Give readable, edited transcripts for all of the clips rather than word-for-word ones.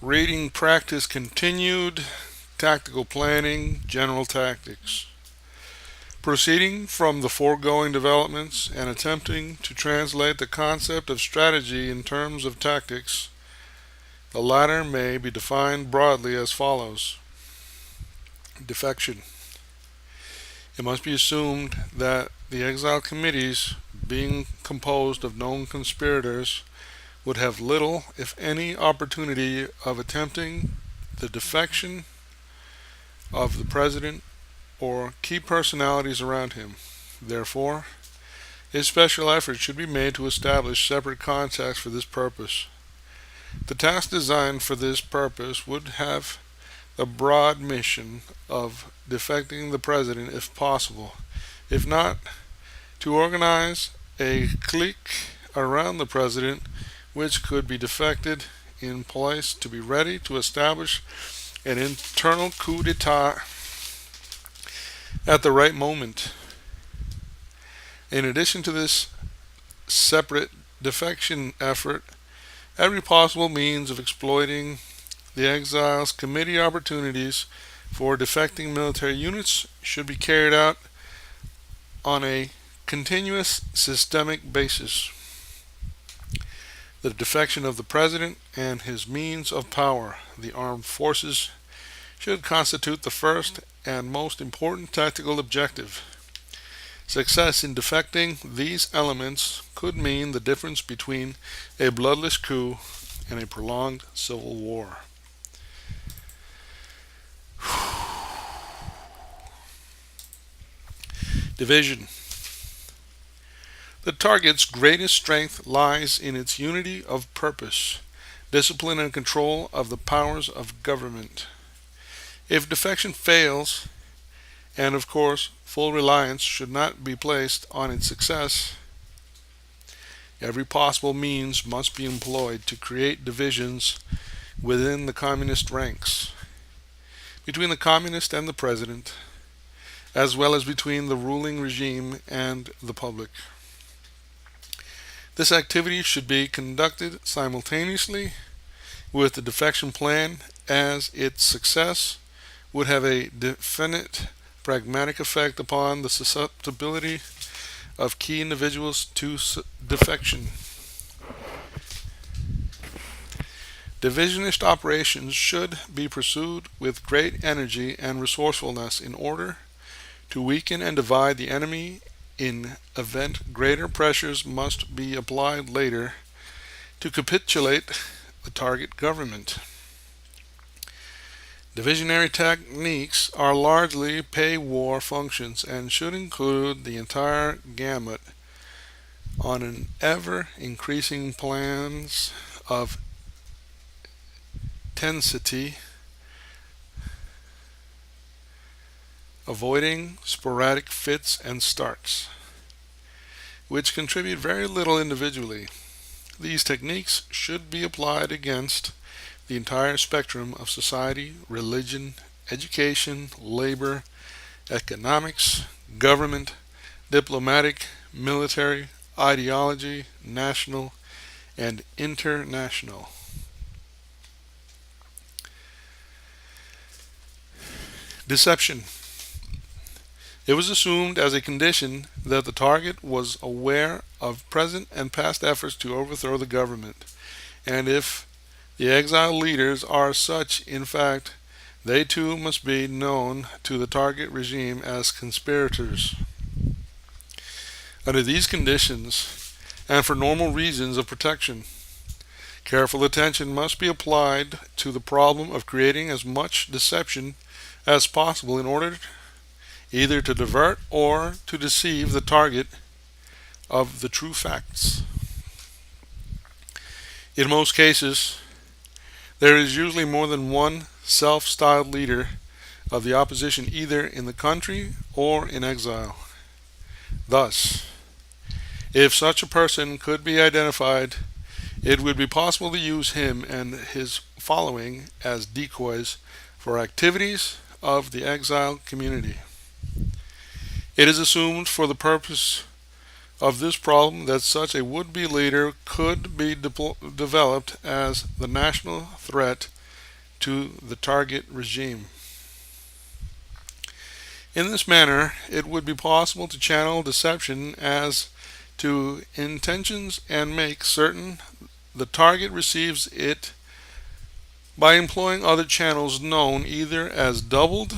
Rating practice continued. Tactical planning, general tactics. Proceeding from the foregoing developments and attempting to translate the concept of strategy in terms of tactics, the latter may be defined broadly as follows. Defection. It must be assumed that the exile committees, being composed of known conspirators, would have little, if any, opportunity of attempting the defection of the president or key personalities around him. Therefore, a special effort should be made to establish separate contacts for this purpose. The task designed for this purpose would have the broad mission of defecting the president if possible. If not, to organize a clique around the president which could be defected in place to be ready to establish an internal coup d'etat at the right moment. In addition to this separate defection effort, every possible means of exploiting the exiles committee opportunities for defecting military units should be carried out on a continuous systemic basis. The defection of the president and his means of power, the armed forces, should constitute the first and most important tactical objective. Success in defecting these elements could mean the difference between a bloodless coup and a prolonged civil war. Division. The target's greatest strength lies in its unity of purpose, discipline, and control of the powers of government. If defection fails, and of course full reliance should not be placed on its success, every possible means must be employed to create divisions within the communist ranks, between the communist and the president, as well as between the ruling regime and the public. This activity should be conducted simultaneously with the defection plan, as its success would have a definite pragmatic effect upon the susceptibility of key individuals to defection. Divisionist operations should be pursued with great energy and resourcefulness in order to weaken and divide the enemy. In event greater pressures must be applied later to capitulate the target government. Divisionary techniques are largely pay-war functions and should include the entire gamut on an ever-increasing plans of intensity, avoiding sporadic fits and starts, which contribute very little individually. These techniques should be applied against the entire spectrum of society, religion, education, labor, economics, government, diplomatic, military, ideology, national, and international. Deception. It was assumed as a condition that the target was aware of present and past efforts to overthrow the government, and if the exile leaders are such in fact, they too must be known to the target regime as conspirators. Under these conditions, and for normal reasons of protection, careful attention must be applied to the problem of creating as much deception as possible in order either to divert or to deceive the target of the true facts. In most cases, there is usually more than one self-styled leader of the opposition either in the country or in exile. Thus, if such a person could be identified, it would be possible to use him and his following as decoys for activities of the exiled community. It is assumed for the purpose of this problem that such a would-be leader could be developed as the national threat to the target regime. In this manner, it would be possible to channel deception as to intentions and make certain the target receives it by employing other channels known either as doubled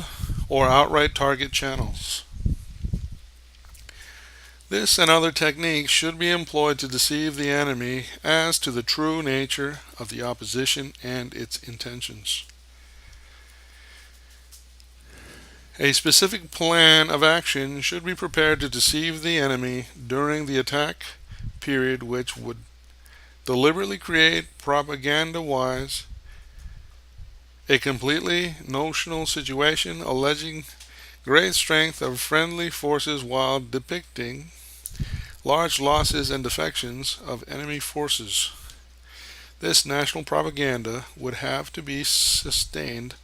or outright target channels. This and other techniques should be employed to deceive the enemy as to the true nature of the opposition and its intentions. A specific plan of action should be prepared to deceive the enemy during the attack period, which would deliberately create, propaganda-wise, a completely notional situation alleging great strength of friendly forces while depicting large losses and defections of enemy forces. This national propaganda would have to be sustained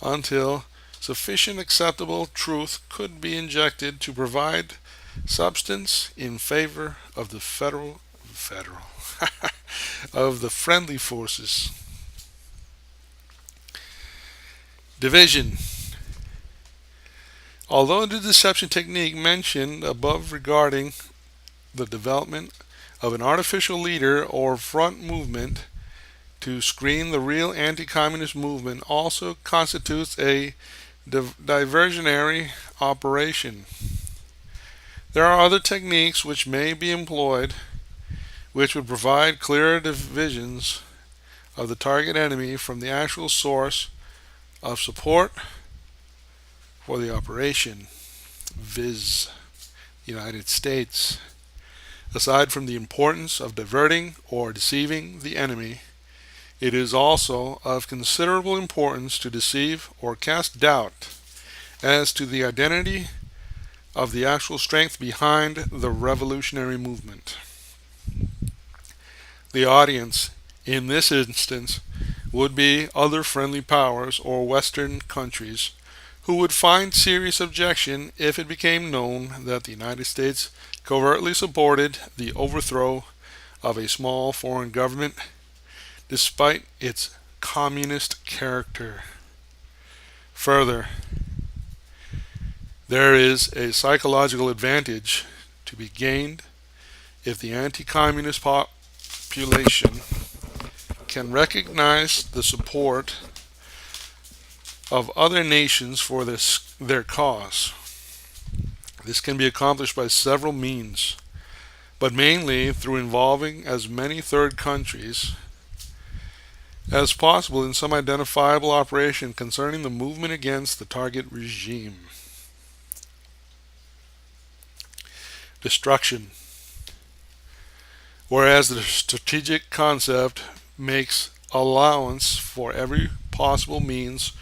until sufficient acceptable truth could be injected to provide substance in favor of the federal of the friendly forces. Division. Although the deception technique mentioned above regarding the development of an artificial leader or front movement to screen the real anti-communist movement also constitutes a diversionary operation, there are other techniques which may be employed which would provide clearer divisions of the target enemy from the actual source of support for the operation, viz. United States. Aside from the importance of diverting or deceiving the enemy, it is also of considerable importance to deceive or cast doubt as to the identity of the actual strength behind the revolutionary movement. The audience in this instance would be other friendly powers or Western countries who would find serious objection if it became known that the United States covertly supported the overthrow of a small foreign government despite its communist character. Further, there is a psychological advantage to be gained if the anti-communist population can recognize the support of other nations for their cause. This can be accomplished by several means, but mainly through involving as many third countries as possible in some identifiable operation concerning the movement against the target regime. Destruction. Whereas the strategic concept makes allowance for every possible means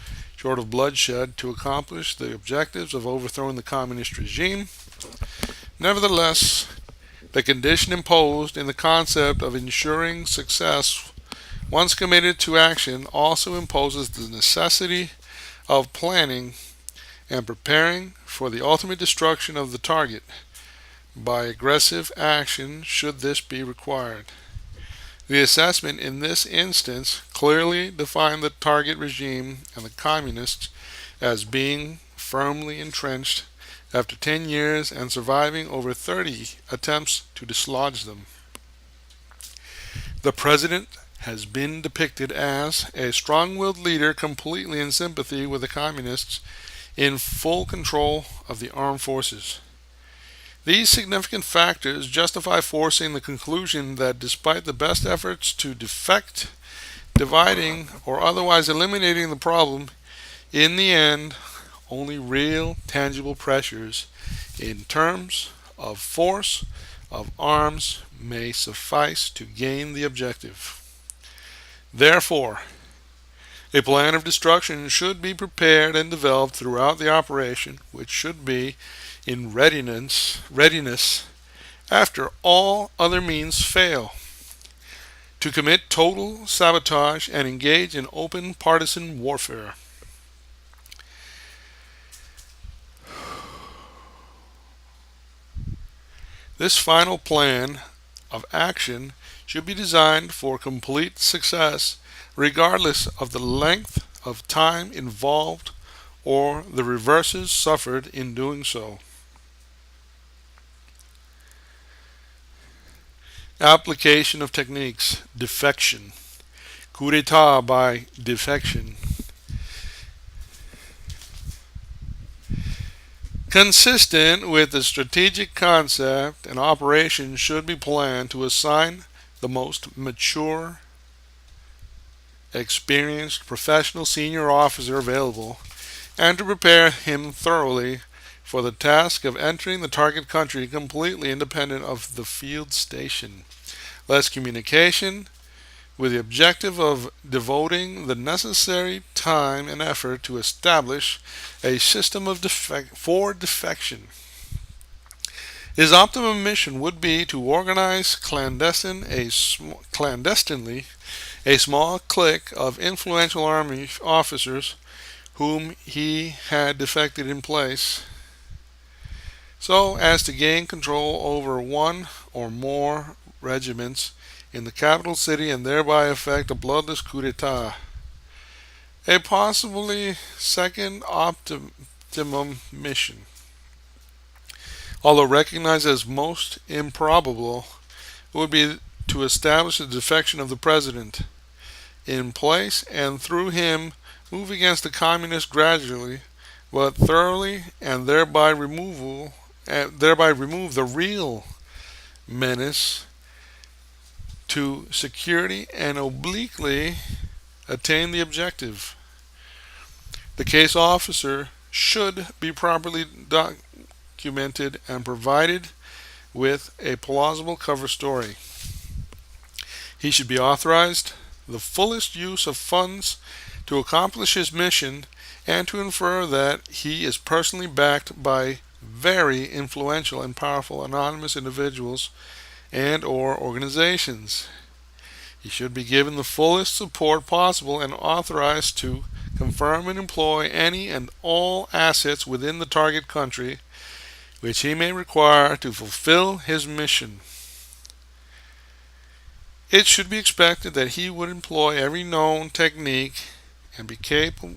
short of bloodshed to accomplish the objectives of overthrowing the communist regime, nevertheless, the condition imposed in the concept of ensuring success once committed to action also imposes the necessity of planning and preparing for the ultimate destruction of the target by aggressive action should this be required. The assessment in this instance clearly defined the target regime and the communists as being firmly entrenched after 10 years and surviving over 30 attempts to dislodge them. The president has been depicted as a strong-willed leader completely in sympathy with the communists in full control of the armed forces. These significant factors justify forcing the conclusion that despite the best efforts to defect, dividing, or otherwise eliminating the problem, in the end, only real, tangible pressures in terms of force of arms may suffice to gain the objective. Therefore, a plan of destruction should be prepared and developed throughout the operation, which should be in readiness after all other means fail, to commit total sabotage and engage in open partisan warfare. This final plan of action should be designed for complete success regardless of the length of time involved or the reverses suffered in doing so. Application of techniques. Defection. Coup d'etat by defection. Consistent with the strategic concept, an operation should be planned to assign the most mature, experienced, professional senior officer available and to prepare him thoroughly for the task of entering the target country completely independent of the field station. Less communication, with the objective of devoting the necessary time and effort to establish a system of for defection. His optimum mission would be to organize clandestinely a small clique of influential army officers whom he had defected in place, so as to gain control over one or more regiments in the capital city and thereby effect a bloodless coup d'etat. A possibly second optimum mission, although recognized as most improbable, would be to establish the defection of the president in place and through him move against the communists gradually but thoroughly and thereby remove the real menace to security and obliquely attain the objective. The case officer should be properly documented and provided with a plausible cover story. He should be authorized the fullest use of funds to accomplish his mission and to infer that he is personally backed by very influential and powerful anonymous individuals and or organizations. He should be given the fullest support possible and authorized to confirm and employ any and all assets within the target country which he may require to fulfill his mission. It should be expected that he would employ every known technique and be capable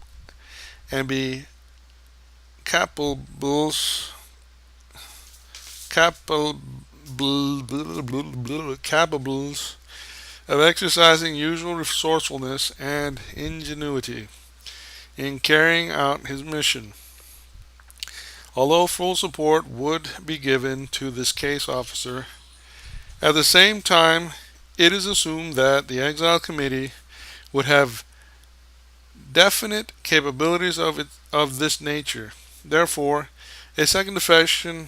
of exercising usual resourcefulness and ingenuity in carrying out his mission. Although full support would be given to this case officer, at the same time it is assumed that the Exile Committee would have definite capabilities of this nature. Therefore, a second defection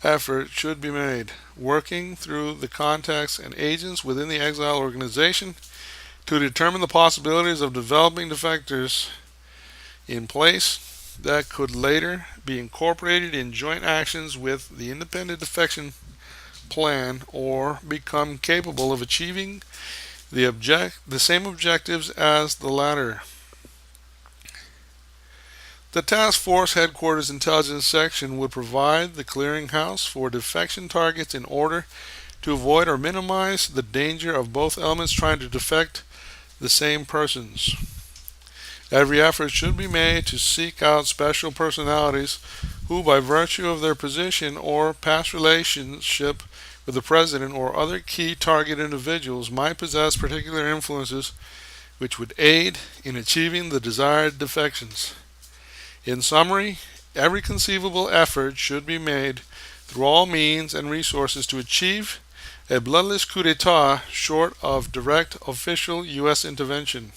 effort should be made, working through the contacts and agents within the Exile organization to determine the possibilities of developing defectors in place that could later be incorporated in joint actions with the independent defection plan or become capable of achieving the same objectives as the latter. The Task Force Headquarters Intelligence Section would provide the clearinghouse for defection targets in order to avoid or minimize the danger of both elements trying to defect the same persons. Every effort should be made to seek out special personalities who, by virtue of their position or past relationship with the President or other key target individuals, might possess particular influences which would aid in achieving the desired defections. In summary, every conceivable effort should be made through all means and resources to achieve a bloodless coup d'etat short of direct official U.S. intervention.